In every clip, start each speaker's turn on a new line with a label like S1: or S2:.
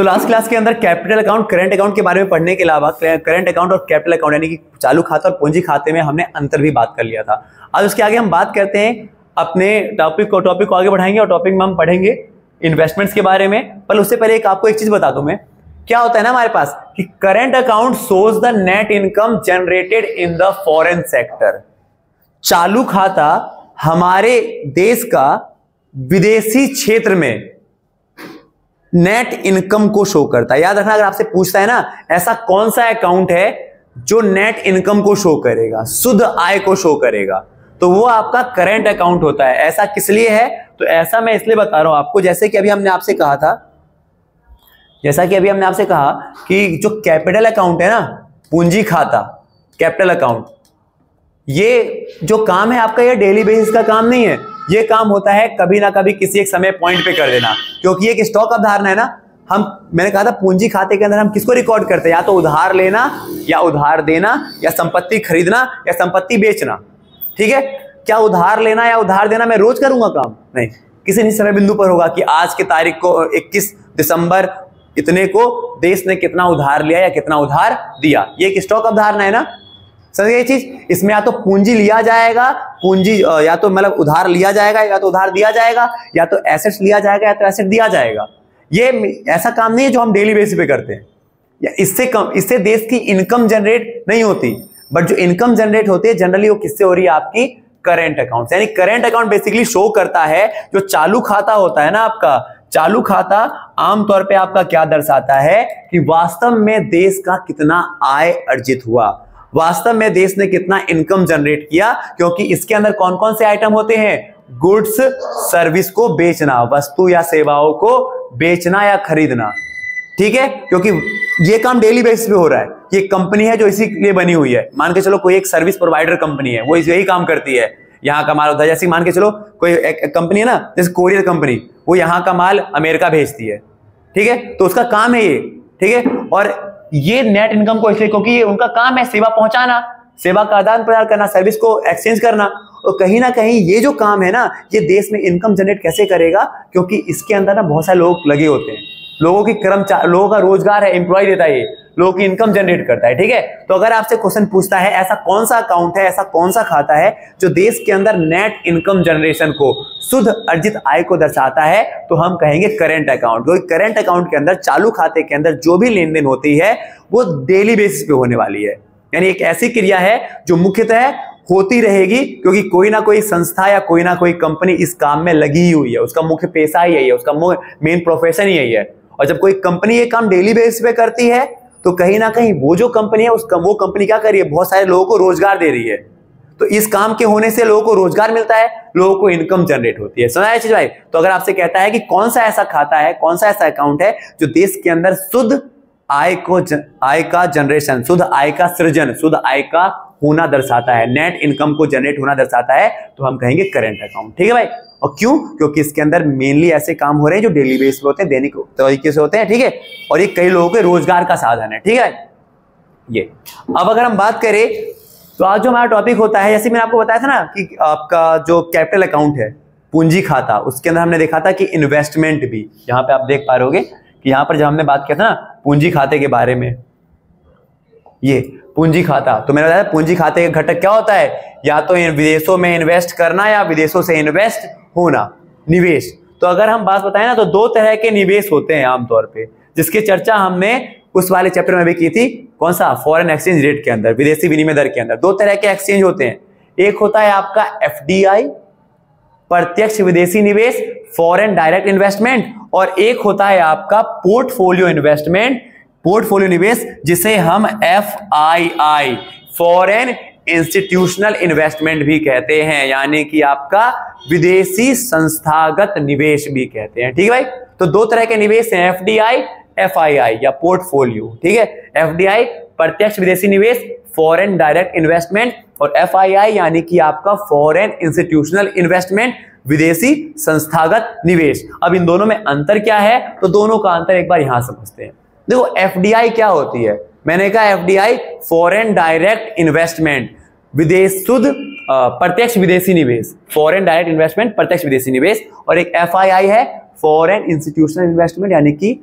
S1: Last class के अंदर capital account, current account के बारे में पढ़ने के अलावा करंट अकाउंट और कैपिटल अकाउंट यानी कि चालू खाता और पूंजी खाते में हमने अंतर भी बात कर लिया था। आज उसके आगे हम बात करते हैं अपने टॉपिक को आगे बढ़ाएंगे और टॉपिक में हम पढ़ेंगे इन्वेस्टमेंट्स के बारे में। पर उससे पहले आपको एक चीज बता दूं मैं, क्या होता है ना हमारे पास कि current account shows the net income generated in the foreign sector. चालू खाता हमारे देश का विदेशी क्षेत्र में नेट इनकम को शो करता है। याद रखना, अगर आपसे पूछता है ना ऐसा कौन सा अकाउंट है जो नेट इनकम को शो करेगा, शुद्ध आय को शो करेगा, तो वो आपका करंट अकाउंट होता है। ऐसा किस लिए है? तो ऐसा मैं इसलिए बता रहा हूं आपको, जैसे कि अभी हमने आपसे कहा कि जो कैपिटल अकाउंट है ना, पूंजी खाता, कैपिटल अकाउंट, ये जो काम है आपका, ये डेली बेसिस का काम नहीं है। ये काम होता है कभी ना कभी किसी एक समय पॉइंट पे कर देना, क्योंकि एक स्टॉक अवधारणा है ना। मैंने कहा था पूंजी खाते के अंदर हम किसको रिकॉर्ड करते हैं? या तो उधार लेना या उधार देना, या संपत्ति खरीदना या संपत्ति बेचना। ठीक है, क्या उधार लेना या उधार देना मैं रोज करूंगा काम? नहीं, किसी न समय बिंदु पर होगा कि आज की तारीख को 21 दिसंबर इतने को देश ने कितना उधार लिया या कितना उधार दिया। ये एक स्टॉक अवधारणा है ना, समझ ये चीज। इसमें या तो पूंजी लिया जाएगा, पूंजी या तो मतलब उधार लिया जाएगा या तो उधार दिया जाएगा, या तो एसेट्स लिया जाएगा या तो एसेट दिया जाएगा। ये ऐसा काम नहीं है जो हम डेली बेसिस पे करते हैं। इससे देश की इनकम जनरेट नहीं होती, बट जो इनकम जनरेट होती है जनरली वो किससे हो रही है? आपकी करंट अकाउंट। यानी करंट अकाउंट बेसिकली शो करता है जो चालू खाता होता है ना आपका। चालू खाता आमतौर पे आपका क्या दर्शाता है कि वास्तव में देश का कितना आय अर्जित हुआ, वास्तव में देश ने कितना इनकम जनरेट किया। क्योंकि इसके अंदर कौन कौन से आइटम होते हैं? गुड्स सर्विस को बेचना, वस्तु या सेवाओं को बेचना या खरीदना। ठीक है, क्योंकि ये काम डेली बेसिस पे हो रहा है। ये कंपनी है जो इसी लिए बनी हुई है। मान के चलो कोई एक सर्विस प्रोवाइडर कंपनी है, वो यही काम करती है, यहाँ का माल होता है। जैसे मान के चलो कोई एक कंपनी है ना, जैसे कोरियर कंपनी, वो यहाँ का माल अमेरिका भेजती है। ठीक है, तो उसका काम है ये। ठीक है, और ये नेट इनकम को इसलिए क्योंकि ये उनका काम है सेवा पहुंचाना, सेवा का आदान प्रदान करना, सर्विस को एक्सचेंज करना। और कहीं ना कहीं ये जो काम है ना, ये देश में इनकम जनरेट कैसे करेगा? क्योंकि इसके अंदर ना बहुत सारे लोग लगे होते हैं, लोगों का रोजगार है, एम्प्लॉय देता है, ये लोगों की इनकम जनरेट करता है। ठीक है, तो अगर आपसे क्वेश्चन पूछता है ऐसा कौन सा अकाउंट है, ऐसा कौन सा खाता है जो देश के अंदर नेट इनकम जनरेशन को, शुद्ध अर्जित आय को दर्शाता है, तो हम कहेंगे करंट अकाउंट। क्योंकि करंट अकाउंट के अंदर, चालू खाते के अंदर जो भी लेन देन होती है वो डेली बेसिस पे होने वाली है। यानी एक ऐसी क्रिया है जो मुख्यतः होती रहेगी, क्योंकि कोई ना कोई संस्था या कोई ना कोई कंपनी इस काम में लगी ही हुई है। उसका मुख्य पेशा ही यही है, उसका मेन प्रोफेशन ही यही है। और जब कोई कंपनी ये काम डेली बेसिस पे करती है, तो कहीं ना कहीं वो जो कंपनी है वो कंपनी क्या कर रही है? बहुत सारे लोगों को रोजगार दे रही है। तो इस काम के होने से लोगों को रोजगार मिलता है, लोगों को इनकम जनरेट होती है। समझ चीज भाई? तो अगर आपसे कहता है कि कौन सा ऐसा खाता है, कौन सा ऐसा अकाउंट है जो देश के अंदर शुद्ध आय का जनरेशन, शुद्ध आय का सृजन, शुद्ध आय का होना दर्शाता है, नेट इनकम को जनरेट होना दर्शाता है, तो हम कहेंगे करंट अकाउंट। ठीक है भाई? और क्यों? क्योंकि इसके अंदर मेनली ऐसे काम हो रहे हैं जो डेली बेसिस पे होते हैं, दैनिक तरीके से होते हैं। ठीक है, और ये कई लोगों के रोजगार का साधन है। ठीक है, ये अब अगर हम बात करें तो आज जो हमारा टॉपिक होता है, जैसे मैंने आपको बताया था ना कि आपका जो कैपिटल अकाउंट है, पूंजी खाता, उसके अंदर हमने देखा था कि इन्वेस्टमेंट भी, यहाँ पे आप देख पा रहे कि यहाँ पर जब हमने बात किया था ना पूंजी खाते के बारे में, ये पूंजी खाता, तो मैंने बताया पूंजी खाते का घटक क्या होता है? या तो विदेशों में इन्वेस्ट करना या विदेशों से इन्वेस्ट होना, निवेश। तो अगर हम बात बताएं ना, तो दो तरह के निवेश होते हैं आमतौर पे, जिसकी चर्चा हमने उस वाले चैप्टर में भी की थी। कौन सा? फॉरेन एक्सचेंज रेट के अंदर, विदेशी विनिमय दर के अंदर। दो तरह के एक्सचेंज होते हैं, एक होता है आपका FDI, प्रत्यक्ष विदेशी निवेश, फॉरेन डायरेक्ट इन्वेस्टमेंट, और एक होता है आपका पोर्टफोलियो इन्वेस्टमेंट, पोर्टफोलियो निवेश, जिसे हम FII, फॉरेन इंस्टीट्यूशनल इन्वेस्टमेंट भी कहते हैं, यानी कि आपका विदेशी संस्थागत निवेश भी कहते हैं। ठीक है भाई? तो दो तरह के निवेश हैं, FDI, FII या पोर्टफोलियो। ठीक है, FDI प्रत्यक्ष विदेशी निवेश, फॉरेन डायरेक्ट इन्वेस्टमेंट, और FII यानी कि आपका फॉरेन इंस्टीट्यूशनल इन्वेस्टमेंट, विदेशी संस्थागत निवेश। अब इन दोनों में अंतर क्या है? तो दोनों का अंतर एक बार यहां समझते हैं। देखो FDI क्या होती है? मैंने कहा FDI फॉरेन डायरेक्ट इन्वेस्टमेंट, विदेश शुद्ध प्रत्यक्ष विदेशी निवेश, फॉरेन डायरेक्ट इन्वेस्टमेंट, प्रत्यक्ष विदेशी निवेश। और एक FII है फॉरेन इंस्टीट्यूशनल इन्वेस्टमेंट, यानी कि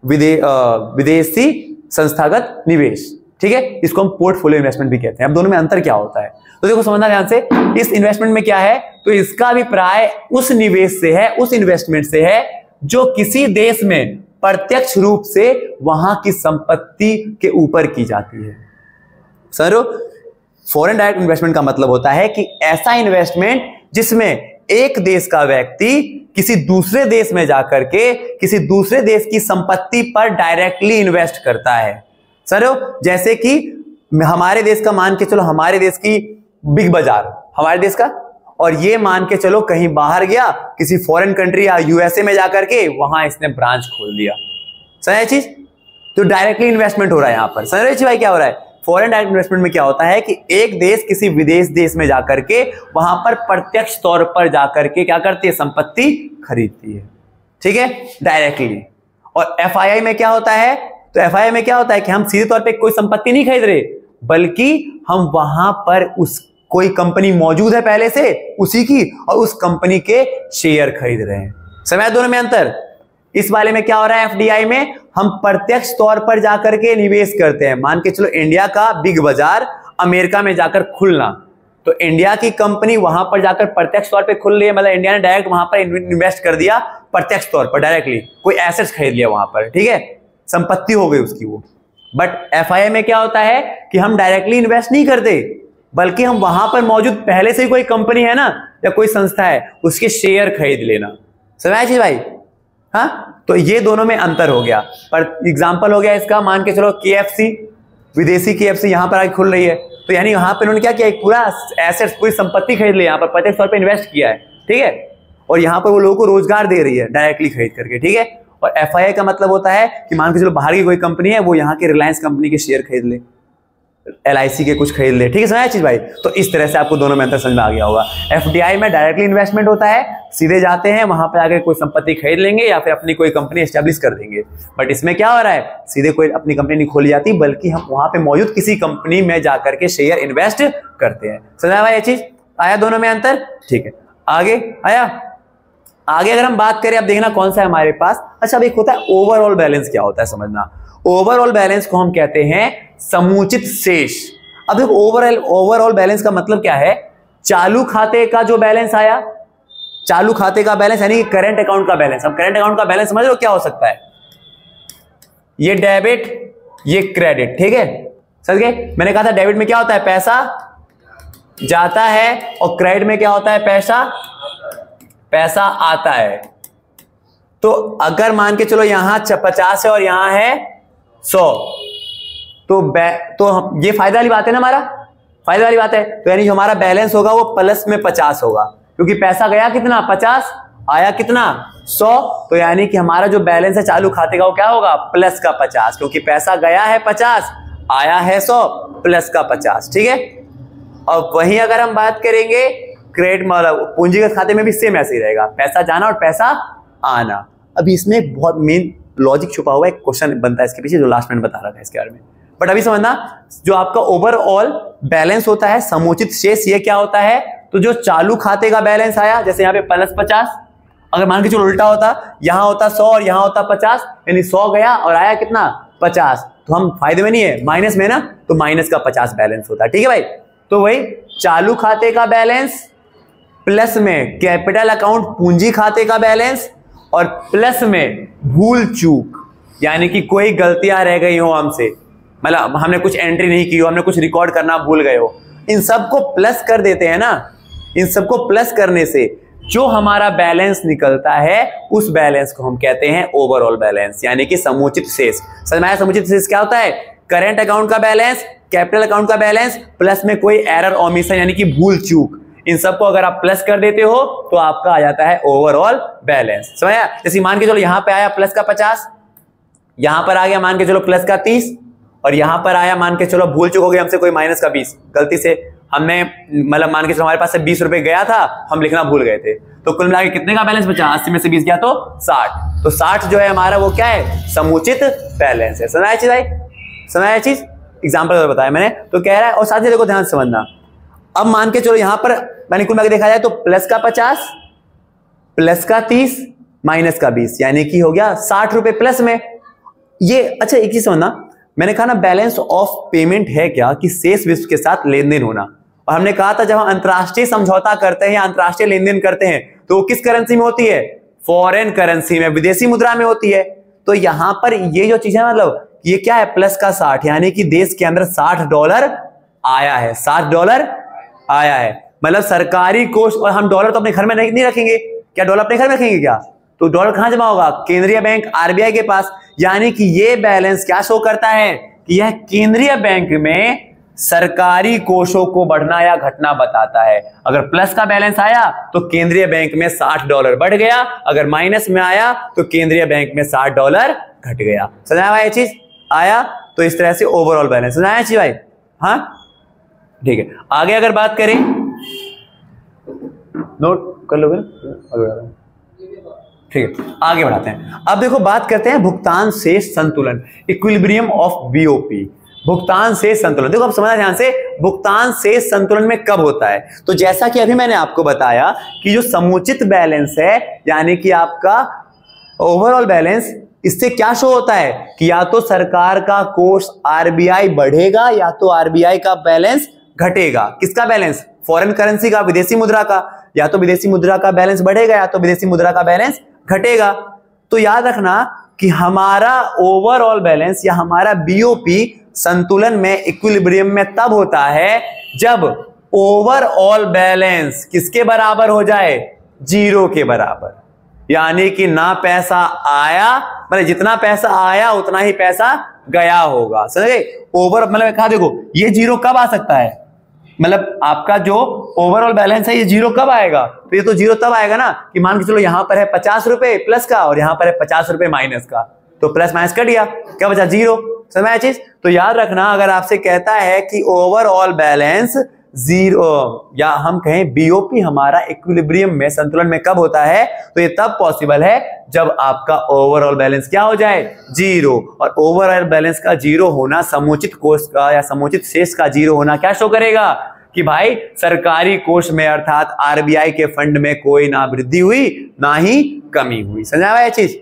S1: विदेशी संस्थागत निवेश, ठीक है, इसको हम पोर्टफोलियो इन्वेस्टमेंट भी कहते हैं। अब दोनों में अंतर क्या होता है तो देखो समझना ध्यान से। इस इन्वेस्टमेंट में क्या है, तो इसका अभिप्राय उस निवेश से है, उस इन्वेस्टमेंट से है जो किसी देश में प्रत्यक्ष रूप से वहां की संपत्ति के ऊपर की जाती है। सर, फॉरेन डायरेक्ट इन्वेस्टमेंट का मतलब होता है कि ऐसा इन्वेस्टमेंट जिसमें एक देश का व्यक्ति किसी दूसरे देश में जाकर के किसी दूसरे देश की संपत्ति पर डायरेक्टली इन्वेस्ट करता है। सर, जैसे कि हमारे देश का मान के चलो, हमारे देश की बिग बाजार हमारे देश का, और ये मान के चलो कहीं बाहर गया किसी फॉरेन कंट्री या यूएसए में जाकर के वहां इसने ब्रांच खोल दिया। समझ चीज, तो डायरेक्टली इन्वेस्टमेंट हो रहा है यहां पर। समझ भाई क्या हो रहा है, फॉरेन डायरेक्ट इन्वेस्टमेंट में क्या होता है कि एक देश किसी विदेश देश में जाकर के वहां पर प्रत्यक्ष तौर पर जाकर के क्या करती है, संपत्ति खरीदती है, ठीक है, डायरेक्टली। और एफआईआई में क्या होता है, तो एफआईआई में क्या होता है कि हम सीधे तौर पे कोई संपत्ति नहीं खरीद रहे, बल्कि हम वहां पर उस कोई कंपनी मौजूद है पहले से उसी की, और उस कंपनी के शेयर खरीद रहे हैं। समझ दोनों में अंतर। इस वाले में क्या हो रहा है, एफडीआई में हम प्रत्यक्ष तौर पर जाकर के निवेश करते हैं। मान के चलो इंडिया का बिग बाजार अमेरिका में जाकर खुलना, तो इंडिया की कंपनी वहां पर जाकर प्रत्यक्ष तौर पे खुल रही है, मतलब इंडिया ने डायरेक्ट वहां पर इन्वेस्ट कर दिया प्रत्यक्ष तौर पर, डायरेक्टली कोई एसेट्स खरीद लिया वहां पर, ठीक है, संपत्ति हो गई उसकी वो। बट एफआईआई में क्या होता है कि हम डायरेक्टली इन्वेस्ट नहीं करते, बल्कि हम वहां पर मौजूद पहले से ही कोई कंपनी है ना या कोई संस्था है उसके शेयर खरीद लेना। समझ भाई, हाँ, तो ये दोनों में अंतर हो गया। पर एग्जांपल हो गया इसका, मान के चलो केएफसी, विदेशी केएफसी यहां पर आगे खुल रही है, तो यानी वहां पर उन्होंने क्या किया, एक पूरा एसेट्स पूरी संपत्ति खरीद ली, यहां पर प्रत्यक्ष तौर पर इन्वेस्ट किया है, ठीक है, और यहां पर वो लोगों को रोजगार दे रही है डायरेक्टली खरीद करके, ठीक है। और एफआईआई का मतलब होता है कि मान के चलो बाहर की कोई कंपनी है, वो यहाँ के रिलायंस कंपनी के शेयर खरीद ले, एलआईसी के कुछ खरीद ले, ठीक है, समझ चीज भाई। तो इस तरह से आपको दोनों में अंतर समझ में आ गया होगा। एफडीआई में डायरेक्टली इन्वेस्टमेंट होता है, सीधे जाते हैं वहां पे आकर कोई संपत्ति खरीद लेंगे या फिर अपनी कोई कंपनी एस्टेब्लिश कर देंगे। बट इसमें क्या हो रहा है, सीधे कोई अपनी कंपनी नहीं खोली जाती, बल्कि हम वहां पे मौजूद किसी कंपनी में जाकर के शेयर इन्वेस्ट करते हैं। समझा भाई ये चीज, आया दोनों में अंतर, ठीक है। आगे आया, आगे अगर हम बात करें, अब देखना कौन सा है हमारे पास। अच्छा, अब एक होता है ओवरऑल बैलेंस, क्या होता है समझना। ओवरऑल बैलेंस को हम कहते हैं समुचित शेष। अब देखो ओवरऑल बैलेंस का मतलब क्या है, चालू खाते का जो बैलेंस आया, चालू खाते का बैलेंस यानी करंट अकाउंट का बैलेंस। अब करंट अकाउंट का बैलेंस समझ लो क्या हो सकता है, ये डेबिट ये क्रेडिट, ठीक है, समझ गए। मैंने कहा था डेबिट में क्या होता है, पैसा जाता है, और क्रेडिट में क्या होता है, पैसा आता है। तो अगर मान के चलो यहां 50 है और यहां है 100, तो ये फायदा वाली बात है ना, हमारा फायदा वाली बात है। तो यानी जो हमारा बैलेंस होगा वो प्लस में 50 होगा, क्योंकि पैसा गया कितना 50, आया कितना 100, तो यानी कि हमारा जो बैलेंस है चालू खाते का वो क्या होगा, प्लस का 50, क्योंकि पैसा गया है 50, आया है 100, प्लस का 50, ठीक है। और वहीं अगर हम बात करेंगे क्रेडिट मतलब पूंजीगत खाते में भी सेम ऐसे ही रहेगा, पैसा जाना और पैसा आना। अभी इसमें बहुत मेन लॉजिक छुपा हुआ है, क्वेश्चन बनता है इसके पीछे, जो लास्ट में बता रहा था इसके बारे में। बट अभी समझना, जो आपका ओवरऑल बैलेंस होता है समुचित शेष, ये क्या होता है, तो जो चालू खाते का बैलेंस आया, जैसे यहाँ पे प्लस 50, अगर मान के चलो उल्टा होता, यहां होता 100 और यहां होता 50, यानी 100 गया और आया कितना 50, तो हम फायदे में नहीं है, माइनस में ना, तो माइनस का 50 बैलेंस होता है, ठीक है भाई। तो वही चालू खाते का बैलेंस प्लस में कैपिटल अकाउंट पूंजी खाते का बैलेंस, और प्लस में भूल चूक, यानी कि कोई गलतियां रह गई हो हमसे, मतलब हमने कुछ एंट्री नहीं की हो, हमने कुछ रिकॉर्ड करना भूल गए हो, इन सबको प्लस कर देते हैं ना। इन सबको प्लस करने से जो हमारा बैलेंस निकलता है उस बैलेंस को हम कहते हैं ओवरऑल बैलेंस, यानी कि समुचित शेष। समझ में आया, समुचित शेष क्या होता है, करंट अकाउंट का बैलेंस, कैपिटल अकाउंट का बैलेंस, प्लस में कोई एरर ओमिशन यानी कि भूल चूक, इन सबको अगर आप प्लस कर देते हो तो आपका आ जाता है ओवरऑल बैलेंस। समझा, जैसे मान के चलो यहां पे आया प्लस का 50, यहां पर आ गया मान के चलो प्लस का 30, और यहां पर आया मान के चलो भूल चूक हो गई हमसे कोई माइनस का 20, गलती से हमने मतलब मान के चलो हमारे पास से 20 रुपए गया था, हम लिखना भूल गए थे, तो कुल मिला के कितने का बैलेंस बचा, 80 में से 20 गया तो 60, तो 60 जो है हमारा वो क्या है, समुचित बैलेंस है। समझा चीज भाई, समझा चीज, एग्जाम्पल बताया मैंने, तो कह रहा है। और साथ ही देखो ध्यान से समझना, अब मान के चलो यहां पर मैंने कुल मिला के देखा जाए तो प्लस का 50 प्लस का 30 माइनस का 20, यानी कि हो गया 60 रुपए प्लस में, ये अच्छा एक चीज समझना, मैंने कहा ना बैलेंस ऑफ पेमेंट है क्या कि शेष विश्व के साथ लेन देन होना, और हमने कहा था जब हम अंतरराष्ट्रीय समझौता करते हैं या अंतरराष्ट्रीय लेन देन करते हैं तो वो किस करेंसी में होती है, फॉरेन करेंसी में, विदेशी मुद्रा में होती है। तो यहां पर ये जो चीज है मतलब ये क्या है, प्लस का 60, यानी कि देश के अंदर $60 आया है, $60 आया है, मतलब सरकारी कोष। और हम डॉलर तो अपने घर में नहीं रखेंगे, क्या डॉलर अपने घर में रखेंगे क्या, तो डॉलर कहां जमा होगा, केंद्रीय बैंक आरबीआई के पास। यानी कि ये बैलेंस क्या शो करता है कि यह केंद्रीय बैंक में सरकारी कोषों को बढ़ना या घटना बताता है। अगर प्लस का बैलेंस आया तो केंद्रीय बैंक में $60 बढ़ गया, अगर माइनस में आया तो केंद्रीय बैंक में $60 घट गया। समझा भाई ये चीज आया, तो इस तरह से ओवरऑल बैलेंस समझाया चीज भाई। हाँ ठीक है, आगे अगर बात करें, नोट कर लोगे ना, ठीक है आगे बढ़ाते हैं। अब देखो बात करते हैं भुगतान शेष संतुलन, इक्विलिब्रियम ऑफ बीओपी, भुगतान शेष संतुलन। देखो अब समझना ध्यान से, भुगतान शेष संतुलन में कब होता है, तो जैसा कि अभी मैंने आपको बताया कि जो समुचित बैलेंस है यानी कि आपका ओवरऑल बैलेंस, इससे क्या शो होता है कि या तो सरकार का कोष आरबीआई बढ़ेगा या तो आरबीआई का बैलेंस घटेगा। किसका बैलेंस, फॉरेन करेंसी का, विदेशी मुद्रा का, या तो विदेशी मुद्रा का बैलेंस बढ़ेगा या तो विदेशी मुद्रा का बैलेंस घटेगा। तो याद रखना कि हमारा ओवरऑल बैलेंस या हमारा बीओपी संतुलन में, इक्विलिब्रियम में तब होता है जब ओवरऑल बैलेंस किसके बराबर हो जाए, 0 के बराबर। यानी कि ना पैसा आया, मतलब जितना पैसा आया उतना ही पैसा गया होगा, समझे। ओवर मतलब कहा देखो ये 0 कब आ सकता है, मतलब आपका जो ओवरऑल बैलेंस है ये 0 कब आएगा, तो ये तो 0 तब आएगा ना कि मान के चलो यहां पर है 50 रुपए प्लस का और यहां पर है 50 रुपए माइनस का, तो प्लस माइनस कट गया, क्या बचा 0। समझ चीज, तो याद रखना अगर आपसे कहता है कि ओवरऑल बैलेंस 0 या हम कहें बीओपी हमारा इक्विलिब्रियम में, संतुलन में कब होता है, तो ये तब पॉसिबल है जब आपका ओवरऑल बैलेंस क्या हो जाए, 0। और ओवरऑल बैलेंस का 0 होना, समुचित कोष का या समुचित शेष का 0 होना क्या शो करेगा कि भाई सरकारी कोष में अर्थात आरबीआई के फंड में कोई ना वृद्धि हुई ना ही कमी हुई। समझा हुआ ये चीज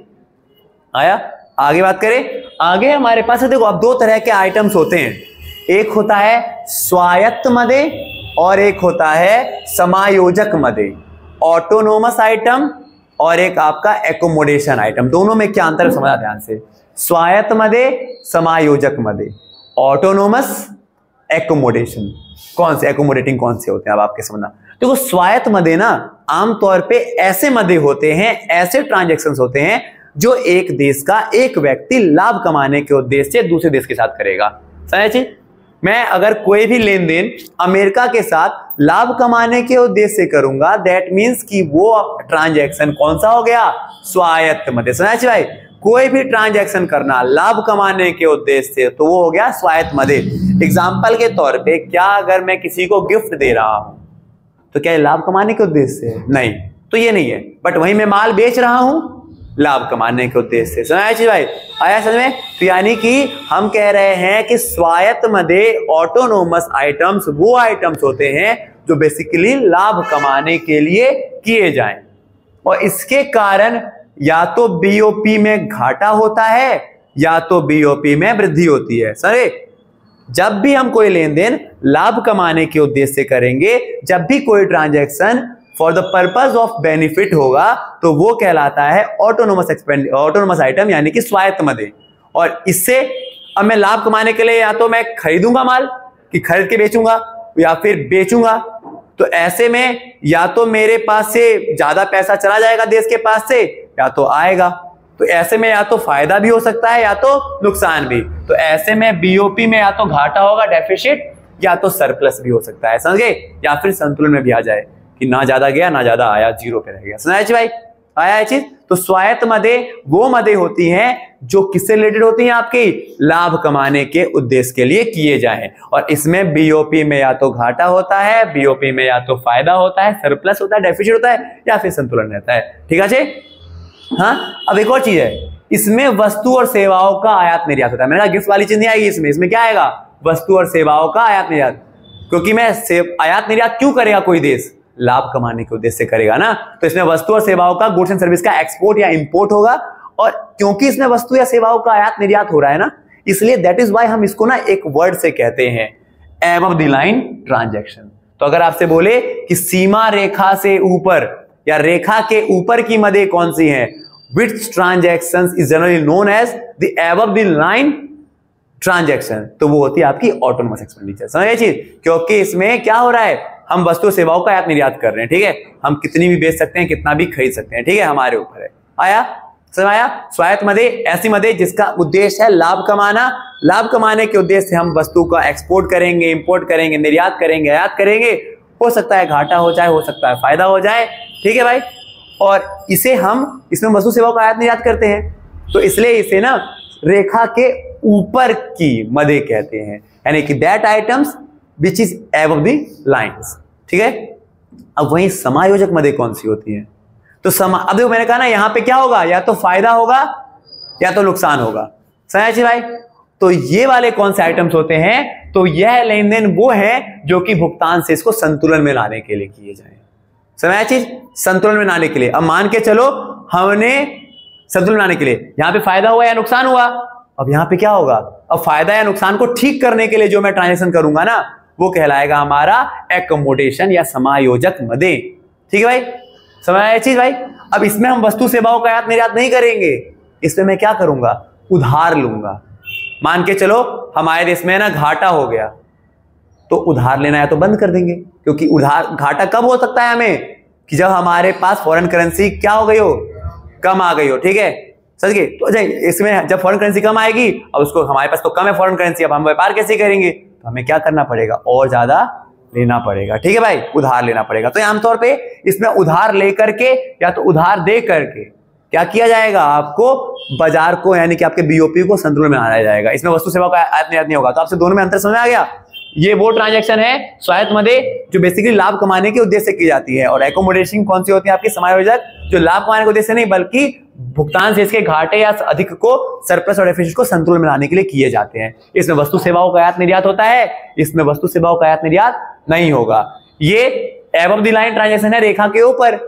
S1: आया। आगे बात करें, आगे हमारे पास है देखो अब 2 तरह के आइटम्स होते हैं, एक होता है स्वायत्त मदे और एक होता है समायोजक मदे, ऑटोनोमस आइटम और एक आपका एकोमोडेशन आइटम। दोनों में क्या अंतर है समझना ध्यान से, स्वायत्त मदे, समायोजक मदे, ऑटोनोमस, एकोमोडेशन। कौन से एकोमोडेटिंग कौन से होते हैं अब आपके समझना। देखो स्वायत्त मदे ना आमतौर पे ऐसे मदे होते हैं, ऐसे ट्रांजैक्शंस होते हैं जो एक देश का एक व्यक्ति लाभ कमाने के उद्देश्य से दूसरे देश के साथ करेगा। समझे चीज, मैं अगर कोई भी लेन देन अमेरिका के साथ लाभ कमाने के उद्देश्य से करूंगा, दैट मींस कि वो ट्रांजैक्शन कौन सा हो गया, स्वायत्त मदे। समझे भाई, कोई भी ट्रांजैक्शन करना लाभ कमाने के उद्देश्य से तो वो हो गया स्वायत्त मदे। एग्जाम्पल के तौर पे क्या अगर मैं किसी को गिफ्ट दे रहा हूं तो क्या ये लाभ कमाने के उद्देश्य से, नहीं, तो ये नहीं है, बट वहीं मैं माल बेच रहा हूं लाभ कमाने के उद्देश्य से। समझ भाई, आया समझ में। तो यानी कि हम कह रहे हैं कि स्वायत्त मदे, ऑटोनोमस आइटम्स वो आइटम्स होते हैं जो बेसिकली लाभ कमाने के लिए किए जाएं, और इसके कारण या तो बीओपी में घाटा होता है या तो बीओपी में वृद्धि होती है। सही, जब भी हम कोई लेन देन लाभ कमाने के उद्देश्य से करेंगे, जब भी कोई transaction for the purpose of benefit होगा तो वो कहलाता है ऑटोनोमस आइटम यानी कि स्वायत्त मदे। और इससे अब मैं लाभ कमाने के लिए या तो मैं खरीदूंगा माल कि खरीद के बेचूंगा या फिर बेचूंगा, तो ऐसे में या तो मेरे पास से ज्यादा पैसा चला जाएगा देश के पास से या तो आएगा, तो ऐसे में या तो फायदा भी हो सकता है या तो नुकसान भी। तो ऐसे में बीओपी में या तो घाटा होगा डेफिसिट या तो सरप्लस भी हो सकता है, समझ गए, या फिर संतुलन में भी आ जाए कि ना ज्यादा गया ना ज्यादा आया, 0 पे रह गया। समझ भाई, आया है चीज। तो स्वायत्त मदे वो मदे होती हैं जो किससे रिलेटेड होती हैं, आपकी लाभ कमाने के उद्देश्य के लिए किए जाएं, और इसमें बीओपी में या तो घाटा होता है, बीओपी में या तो फायदा होता है, सरप्लस होता है, डेफिसिट होता है, या फिर संतुलन रहता है। ठीक है जी। हाँ, अब एक और चीज है, इसमें वस्तु और सेवाओं का आयात निर्यात होता है। मैंने कहा गिफ्ट वाली चीज नहीं आएगी इसमें क्या आएगा, वस्तु और सेवाओं का आयात निर्यात, क्योंकि मैं आयात निर्यात क्यों करेगा कोई देश, लाभ कमाने के उद्देश्य से करेगा ना, तो इसमें वस्तु और सेवाओं का, गुड्स एंड सर्विस का एक्सपोर्ट या इंपोर्ट होगा, और क्योंकि इसमें वस्तु या सेवाओं का आयात निर्यात हो रहा है ना, इसलिए दैट इज वाई हम इसको ना एक वर्ड से कहते हैं एबव द लाइन ट्रांजैक्शन। तो अगर आपसे बोले कि सीमा रेखा से ऊपर या रेखा के ऊपर की मदें कौन सी हैं, which transactions is generally known as the above the line transaction, तो वो होती है आपकी ऑटोनोमस एक्सपेंडिचर। समझ गए चीज? क्योंकि इसमें क्या हो रहा है, हम वस्तु सेवाओं का आयात निर्यात कर रहे हैं, ठीक है, हम कितनी भी बेच सकते हैं, कितना भी खरीद सकते हैं, ठीक है, हमारे ऊपर है। आया समझ आया? स्वायत्त मदे ऐसी मदे जिसका उद्देश्य है लाभ कमाना, लाभ कमाने के उद्देश्य से हम वस्तु का एक्सपोर्ट करेंगे, इंपोर्ट करेंगे, निर्यात करेंगे, आयात करेंगे, हो सकता है घाटा हो जाए, हो सकता है फायदा हो जाए, ठीक है भाई, और इसे हम इसमें वस्तु सेवाओं का आयात निर्यात करते हैं, तो इसलिए इसे ना रेखा के ऊपर की मदे कहते हैं, यानी कि that items which is above the lines, ठीक है। अब वहीं समायोजक मदे कौन सी होती है, तो अब देखो मैंने कहा ना यहां पे क्या होगा, या तो फायदा होगा या तो नुकसान होगा, समझ भाई। तो ये वाले कौन से आइटम्स होते हैं, तो यह लेन देन वो है जो कि भुगतान से इसको संतुलन में लाने के लिए किए जाए, समझ चीज, संतुलन में लाने के लिए। अब मान के चलो हमने संतुलन लाने के लिए यहां पे फायदा हुआ या नुकसान हुआ, अब यहां पे क्या होगा, अब फायदा या नुकसान को ठीक करने के लिए जो मैं ट्रांजैक्शन करूंगा ना, वो कहलाएगा हमारा एकोमोडेशन या समायोजक मदे, ठीक है भाई, समझ आया चीज भाई। अब इसमें हम वस्तु सेवाओं का आयात निर्यात नहीं करेंगे, इसमें मैं क्या करूंगा, उधार लूंगा। मान के चलो हमारे देश में ना घाटा हो गया, तो उधार लेना है तो बंद कर देंगे, क्योंकि उधार घाटा कब हो सकता है हमें, कि जब हमारे पास फॉरेन करेंसी क्या हो गई हो, कम आ गई हो, ठीक है, समझ गए। तो इसमें जब फॉरेन करेंसी कम आएगी, अब उसको हमारे पास तो कम है फॉरेन करेंसी, अब हम व्यापार कैसे करेंगे, तो हमें क्या करना पड़ेगा, और ज्यादा लेना पड़ेगा, ठीक है भाई, उधार लेना पड़ेगा। तो आमतौर पे इसमें उधार लेकर के या तो उधार दे करके क्या किया जाएगा, आपको बाजार को यानी कि आपके बीओपी को संतुलन में लाया जाएगा, इसमें वस्तु सेवा का आयात निर्यात नहीं होगा। तो आपसे दोनों में अंतर समझ में आ गया। ये वो ट्रांजैक्शन है स्वायत्त मदे जो बेसिकली लाभ कमाने के उद्देश्य से की जाती है, और एकोमोडेशन कौन सी होती है आपकी, समायोजक, जो लाभ कमाने के उद्देश्य से नहीं बल्कि भुगतान से इसके घाटे या अधिक को, सरप्लस और डेफिसिट को संतुलन में लाने के लिए किए जाते हैं। इसमें वस्तु सेवाओं का आयात निर्यात होता है, इसमें वस्तु सेवाओं का आयात निर्यात नहीं होगा। ये एबव द लाइन ट्रांजैक्शन है रेखा के ऊपर,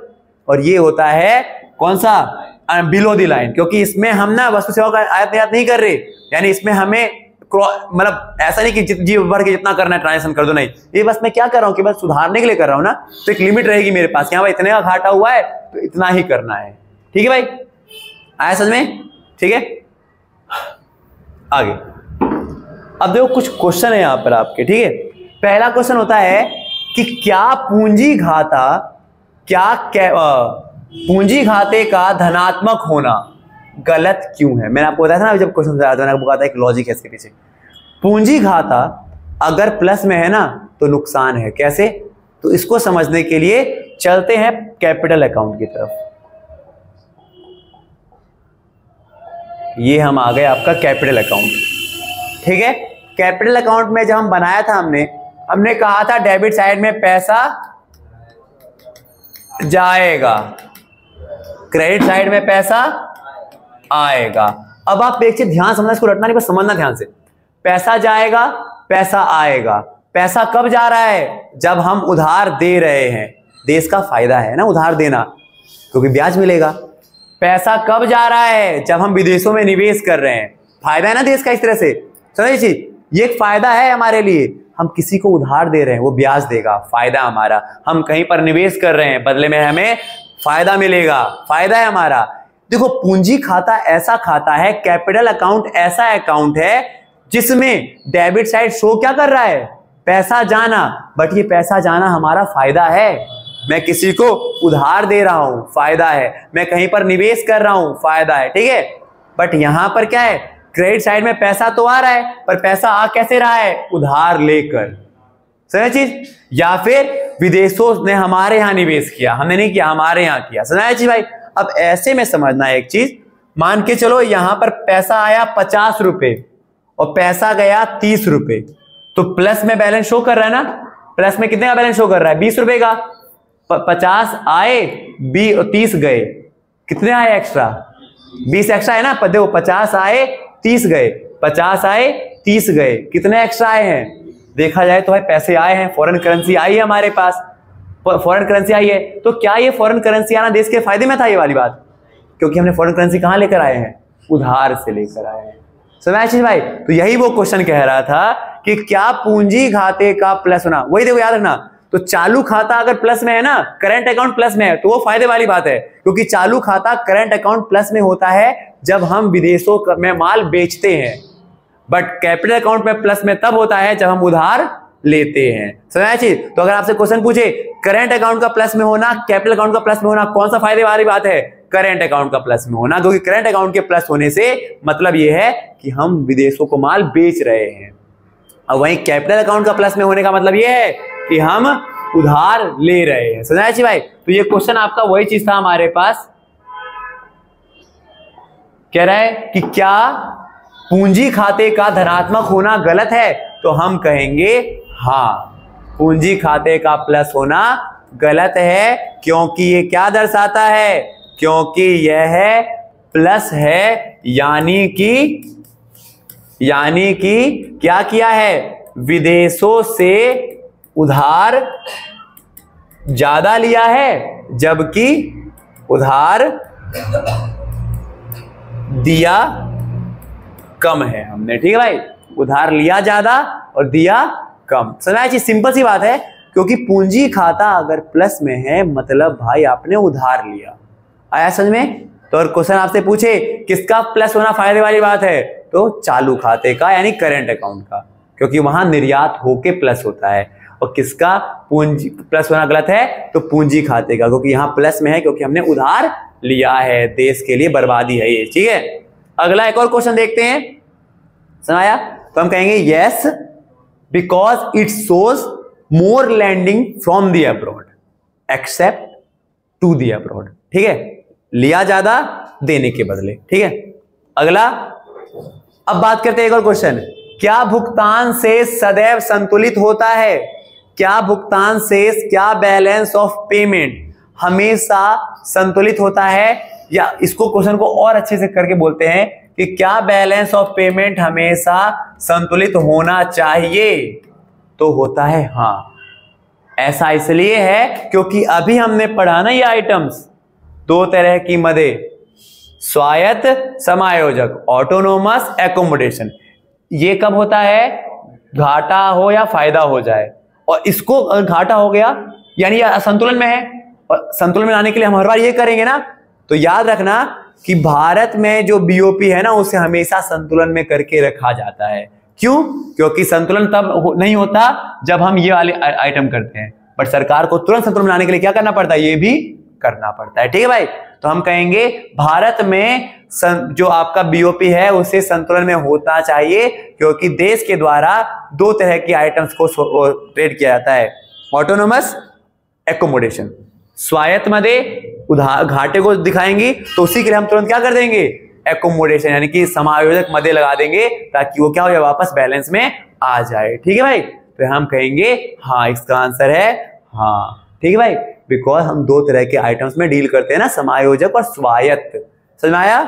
S1: और ये होता है कौन सा, बिलो द लाइन, क्योंकि इसमें हम ना वस्तु सेवाओं का आयात निर्यात नहीं कर रहे, यानी इसमें हमें मतलब ऐसा नहीं कि जी भर के जितना करना है ट्रांजैक्शन कर दो, नहीं, ये बस मैं क्या कर रहा हूं कि बस सुधारने के लिए कर रहा हूं ना, तो एक लिमिट रहेगी मेरे पास, यहाँ भाई इतने का घाटा हुआ है तो इतना ही करना है, ठीक है भाई, आया समझ में, ठीक है। आगे अब देखो कुछ क्वेश्चन है यहां पर आपके, ठीक है। पहला क्वेश्चन होता है कि क्या पूंजी घाटा, पूंजी घाटे का धनात्मक होना गलत क्यों है। मैंने आपको बताया था ना जब क्वेश्चन बताया था, मैंने आपको बताया एक लॉजिक है इसके पीछे। पूंजी घाटा अगर प्लस में है ना तो नुकसान है, कैसे, तो इसको समझने के लिए चलते हैं कैपिटल अकाउंट की तरफ। ये हम आ गए आपका कैपिटल अकाउंट, ठीक है। कैपिटल अकाउंट में जब हम बनाया था हमने कहा था डेबिट साइड में पैसा जाएगा, क्रेडिट साइड में पैसा आएगा। अब आप एक चीज ध्यान समझना, इसको रटना नहीं बस समझना ध्यान से। पैसा जाएगा, पैसा आएगा। पैसा कब जा रहा है, जब हम उधार दे रहे हैं, देश का फायदा है ना उधार देना, क्योंकि ब्याज मिलेगा। पैसा कब जा रहा है, जब हम विदेशों में निवेश कर रहे हैं, फायदा है ना देश का, इस तरह से समझिए चीज, ये एक फायदा है हमारे लिए। हम किसी को उधार दे रहे हैं, वो ब्याज देगा, फायदा हमारा। हम कहीं पर निवेश कर रहे हैं, बदले में हमें फायदा मिलेगा, फायदा है हमारा। देखो पूंजी खाता ऐसा खाता है, कैपिटल अकाउंट ऐसा अकाउंट है जिसमें डेबिट साइड शो क्या कर रहा है, पैसा जाना, बट ये पैसा जाना हमारा फायदा है। मैं किसी को उधार दे रहा हूं, फायदा है। मैं कहीं पर निवेश कर रहा हूं, फायदा है, ठीक है। बट यहां पर क्या है, क्रेडिट साइड में पैसा तो आ रहा है, पर पैसा आ कैसे रहा है, उधार लेकर, समझ चीज, या फिर विदेशों ने हमारे यहां निवेश किया, हमने नहीं किया, हमारे यहां किया, समझ चीज भाई। अब ऐसे में समझना है एक चीज, मान के चलो यहां पर पैसा आया 50 रुपए और पैसा गया 30 रुपए, तो प्लस में बैलेंस शो कर रहा है ना, प्लस में कितने का बैलेंस शो कर रहा है, 20 रुपए का। 50 आए 30 गए, कितने आए एक्स्ट्रा, 20 एक्स्ट्रा है ना, देखो 50 आए 30 गए, 50 आए 30 गए, कितने एक्स्ट्रा आए हैं, देखा जाए तो भाई पैसे आए हैं, फॉरेन करेंसी आई है हमारे पास, फॉरेन करेंसी आई है। तो क्या ये फॉरेन करेंसी आना देश के फायदे में था, ये वाली बात, क्योंकि हमने फॉरेन करेंसी कहां लेकर आए हैं, उधार से लेकर आए हैं। समझ आशीष भाई? तो यही वो क्वेश्चन कह रहा था कि क्या पूंजी खाते का प्लस होना, वही देखो याद रखना। तो चालू खाता अगर प्लस में है ना, करंट अकाउंट प्लस में है, तो वो फायदे वाली बात है, क्योंकि चालू खाता करंट अकाउंट प्लस में होता है जब हम विदेशों में माल बेचते हैं, बट कैपिटल अकाउंट में प्लस में तब होता है जब हम उधार लेते हैं। समझ चीज? तो अगर आपसे क्वेश्चन पूछे करंट अकाउंट का प्लस में होना, कैपिटल अकाउंट का प्लस में होना, कौन सा फायदे वाली बात है, करंट अकाउंट का प्लस में होना, क्योंकि करंट अकाउंट के प्लस होने से मतलब यह है कि हम विदेशों को माल बेच रहे हैं, और वहीं कैपिटल अकाउंट का प्लस में होने का मतलब यह है कि हम उधार ले रहे हैं। समझ आए भाई? तो ये क्वेश्चन आपका वही चीज था हमारे पास, कह रहा है कि क्या पूंजी खाते का धनात्मक होना गलत है, तो हम कहेंगे हाँ, पूंजी खाते का प्लस होना गलत है, क्योंकि ये क्या दर्शाता है, क्योंकि यह प्लस है, यानी कि क्या किया है, विदेशों से उधार ज्यादा लिया है, जबकि उधार दिया कम है हमने। ठीक है भाई, उधार लिया ज्यादा और दिया कम। समझ चीज सिंपल सी बात है, क्योंकि पूंजी खाता अगर प्लस में है मतलब भाई आपने उधार लिया। आया समझ में? तो और क्वेश्चन आपसे पूछे किसका प्लस होना फायदे वाली बात है, तो चालू खाते का यानी करंट अकाउंट का, क्योंकि वहां निर्यात होके प्लस होता है। और किसका पूंजी प्लस होना गलत है, तो पूंजी खाते का, क्योंकि यहां प्लस में है क्योंकि हमने उधार लिया है, देश के लिए बर्बादी है ये। ठीक है, अगला एक और क्वेश्चन देखते हैं। सुनाया? तो हम कहेंगे yes because it shows more landing from the abroad except to the abroad. ठीक है, लिया ज्यादा देने के बदले। ठीक है, अगला अब बात करते हैं एक और क्वेश्चन, क्या भुगतान शेष सदैव संतुलित होता है? क्या भुगतान शेष, क्या बैलेंस ऑफ पेमेंट हमेशा संतुलित होता है? या इसको क्वेश्चन को और अच्छे से करके बोलते हैं कि क्या बैलेंस ऑफ पेमेंट हमेशा संतुलित होना चाहिए? तो होता है हाँ। ऐसा इसलिए है क्योंकि अभी हमने पढ़ा ना ये आइटम्स, दो तरह की मदें, स्वायत्त समायोजक, ऑटोनोमस एकोमोडेशन। ये कब होता है? घाटा हो या फायदा हो जाए, और इसको घाटा हो गया यानी संतुलन में है, और संतुलन में लाने के लिए हम हर बार ये करेंगे ना। तो याद रखना कि भारत में जो बीओपी है ना, उसे हमेशा संतुलन में करके रखा जाता है। क्यों? क्योंकि संतुलन तब नहीं होता जब हम ये वाले आइटम करते हैं, बट सरकार को तुरंत संतुलन में लाने के लिए क्या करना पड़ता है, ये भी करना पड़ता है। ठीक है भाई, तो हम कहेंगे भारत में जो आपका बीओपी है उसे संतुलन में होता चाहिए, क्योंकि देश के द्वारा दो तरह की आइटम्स को ट्रेड किया जाता है, ऑटोनोमस एकोमोडेशन। स्वायत्त मदें उधार घाटे को दिखाएंगी, तो उसी के लिए हम तुरंत क्या कर देंगे, एकोमोडेशन यानी कि समायोजक मदें लगा देंगे, ताकि वो क्या हो जाए, वापस बैलेंस में आ जाए। ठीक है भाई, तो हम कहेंगे हाँ, इसका आंसर है हाँ। ठीक है भाई, बिकॉज हम दो तरह के आइटम्स में डील करते हैं ना, समायोजक और स्वायत्त। समझ में आया?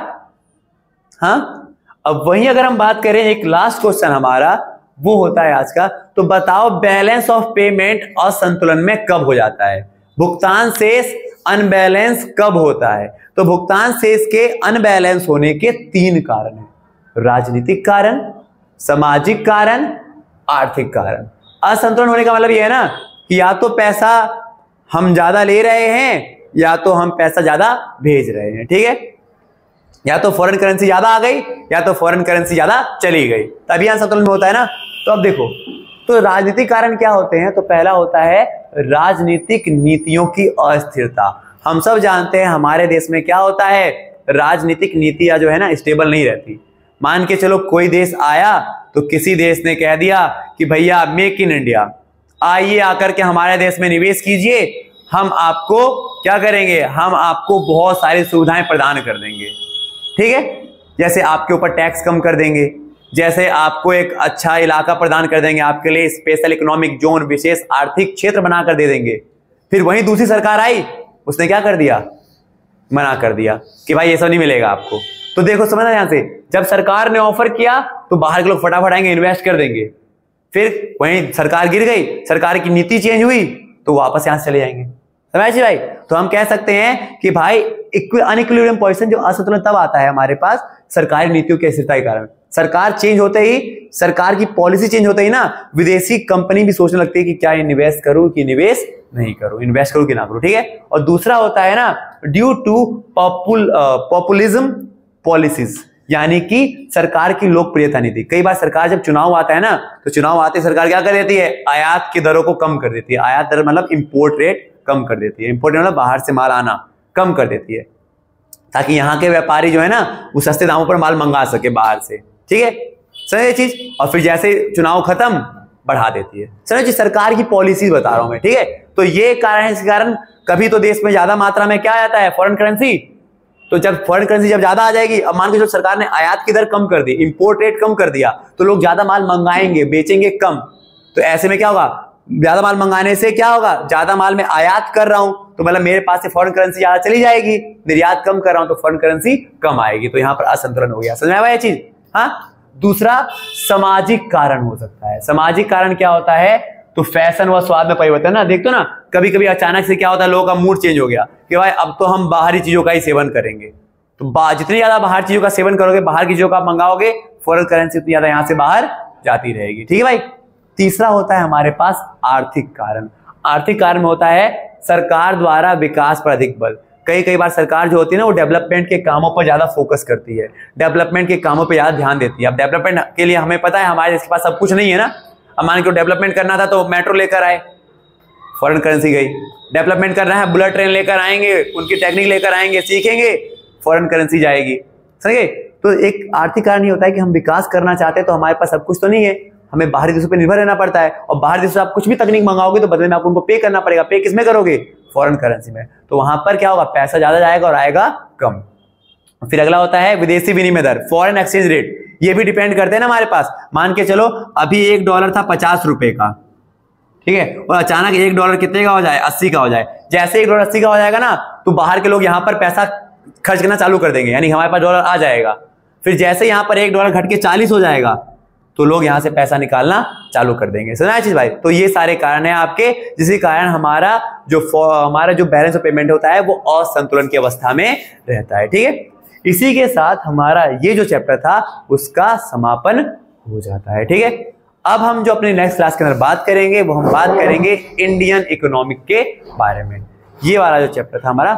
S1: हाँ, अब वहीं अगर हम बात करें, एक लास्ट क्वेश्चन हमारा वो होता है आज का, तो बताओ बैलेंस ऑफ पेमेंट असंतुलन में कब हो जाता है? भुगतान शेष अनबैलेंस कब होता है? तो भुगतान शेष के अनबैलेंस होने के तीन कारण हैं, राजनीतिक कारण, सामाजिक कारण, आर्थिक कारण। असंतुलन होने का मतलब यह है ना कि या तो पैसा हम ज्यादा ले रहे हैं या तो हम पैसा ज्यादा भेज रहे हैं। ठीक है, या तो फॉरेन करेंसी ज्यादा आ गई या तो फॉरेन करेंसी ज्यादा चली गई, तभी असंतुलन में होता है ना। तो अब देखो, तो राजनीतिक कारण क्या होते हैं? तो पहला होता है राजनीतिक नीतियों की अस्थिरता। हम सब जानते हैं हमारे देश में क्या होता है, राजनीतिक नीतियां जो है ना स्टेबल नहीं रहती। मान के चलो कोई देश आया तो किसी देश ने कह दिया कि भैया मेक इन इंडिया, आइए आकर के हमारे देश में निवेश कीजिए, हम आपको क्या करेंगे, हम आपको बहुत सारी सुविधाएं प्रदान कर देंगे। ठीक है, जैसे आपके ऊपर टैक्स कम कर देंगे, जैसे आपको एक अच्छा इलाका प्रदान कर देंगे, आपके लिए स्पेशल इकोनॉमिक जोन, विशेष आर्थिक क्षेत्र बनाकर दे देंगे। फिर वही दूसरी सरकार आई, उसने क्या कर दिया, मना कर दिया कि भाई ये सब नहीं मिलेगा आपको। तो देखो समझना यहां से, जब सरकार ने ऑफर किया तो बाहर के लोग फटाफट आएंगे, इन्वेस्ट कर देंगे। फिर वहीं सरकार गिर गई, सरकार की नीति चेंज हुई तो वापस यहां से चले जाएंगे। समझ भाई। तो हम कह सकते हैं कि भाई अनइक्विलिब्रियम पोजीशन जो असंतुलन तब आता है हमारे पास सरकारी नीतियों की अस्थिरता के कारण। सरकार चेंज होते ही, सरकार की पॉलिसी चेंज होते ही ना विदेशी कंपनी भी सोचने लगती है कि क्या इन्वेस्ट करूं कि निवेश नहीं करूं, इन्वेस्ट करूं कि ना करूं, ठीक है। और दूसरा होता है ना ड्यू टू पॉपुलिज्म पॉलिसीज, यानी कि सरकार की लोकप्रियता नीति। कई बार सरकार जब चुनाव आता है ना तो चुनाव आते सरकार क्या कर देती है, आयात की दरों को कम कर देती है। आयात दर मतलब इंपोर्ट रेट कम कर देती है। इंपोर्ट मतलब बाहर से माल आना कम कर देती है, ताकि यहाँ के व्यापारी जो है ना वो सस्ते दामों पर माल मंगा सके बाहर से, ठीक है सर ये चीज। और फिर जैसे चुनाव खत्म बढ़ा देती है। सर जी सरकार की पॉलिसी बता रहा हूं मैं, ठीक है। तो ये कारण है, इस कारण कभी तो देश में ज्यादा मात्रा में क्या आता है, फॉरेन करेंसी। तो जब फॉरेन करेंसी जब ज्यादा आ जाएगी, अब मान के चलो सरकार ने आयात की दर कम कर दी, इंपोर्ट रेट कम कर दिया, तो लोग ज्यादा माल मंगाएंगे, बेचेंगे कम। तो ऐसे में क्या होगा, ज्यादा माल मंगाने से क्या होगा, ज्यादा माल में आयात कर रहा हूं तो मतलब मेरे पास से फॉरेन करेंसी ज्यादा चली जाएगी, निर्यात कम कर रहा हूं तो फॉरेन करेंसी कम आएगी। तो यहां पर असंतुलन हो गया। समझ में आया ये चीज। हाँ, दूसरा सामाजिक कारण हो सकता है। सामाजिक कारण क्या होता है, तो फैशन व स्वाद में परिवर्तन ना, देखते हो ना कभी कभी अचानक से क्या होता है, लोगों का मूड चेंज हो गया कि भाई अब तो हम बाहरी चीजों का ही सेवन करेंगे। तो जितनी ज्यादा बाहर चीजों का सेवन करोगे, बाहर की चीजों का मंगाओगे, फॉरेन करेंसी उतनी ज्यादा यहां से बाहर जाती रहेगी, ठीक है भाई। तीसरा होता है हमारे पास आर्थिक कारण। आर्थिक कारण में होता है सरकार द्वारा विकास पर अधिक बल। कई बार सरकार जो होती है ना वो डेवलपमेंट के कामों पर ज्यादा फोकस करती है, डेवलपमेंट के कामों पर ज्यादा ध्यान देती है। अब डेवलपमेंट के लिए हमें पता है हमारे इसके पास सब कुछ नहीं है ना। अब मान के डेवलपमेंट करना था तो मेट्रो लेकर आए, फॉरेन करेंसी गई। डेवलपमेंट करना है, बुलेट ट्रेन लेकर आएंगे, उनकी टेक्निक लेकर आएंगे, सीखेंगे, फॉरेन करेंसी जाएगी। समझे। तो एक आर्थिक कारण ये होता है कि हम विकास करना चाहते हैं तो हमारे पास सब कुछ तो नहीं है, हमें बाहरी देशों पर निर्भर रहना पड़ता है। और बाहरी देशों से आप कुछ भी तकनीक मंगाओगे तो बदले में आपको उनको पे करना पड़ेगा। पे किसमें करोगे, फॉरेन करेंसी में। तो वहां पर क्या होगा, पैसा ज्यादा जाएगा और आएगा कम। फिर अगला होता है विदेशी विनिमय दर, फॉरेन एक्सचेंज रेट। ये भी डिपेंड करते हैं ना हमारे पास। मान के चलो अभी $1 था 50 रुपए का, ठीक है, और अचानक $1 कितने का हो जाए, 80 का हो जाए। जैसे $1 80 का हो जाएगा ना तो बाहर के लोग यहाँ पर पैसा खर्च करना चालू कर देंगे, यानी हमारे पास डॉलर आ जाएगा। फिर जैसे यहाँ पर $1 घट के 40 हो जाएगा तो लोग यहां से पैसा निकालना चालू कर देंगे। समझा चीज भाई। तो ये सारे कारण हैं आपके, जिसके कारण हमारा जो बैलेंस ऑफ पेमेंट होता है वो असंतुलन की अवस्था में रहता है, ठीक है। इसी के साथ हमारा ये जो चैप्टर था उसका समापन हो जाता है, ठीक है। अब हम जो अपने नेक्स्ट क्लास के अंदर बात करेंगे वो हम बात करेंगे इंडियन इकोनॉमिक के बारे में। ये वाला जो चैप्टर था हमारा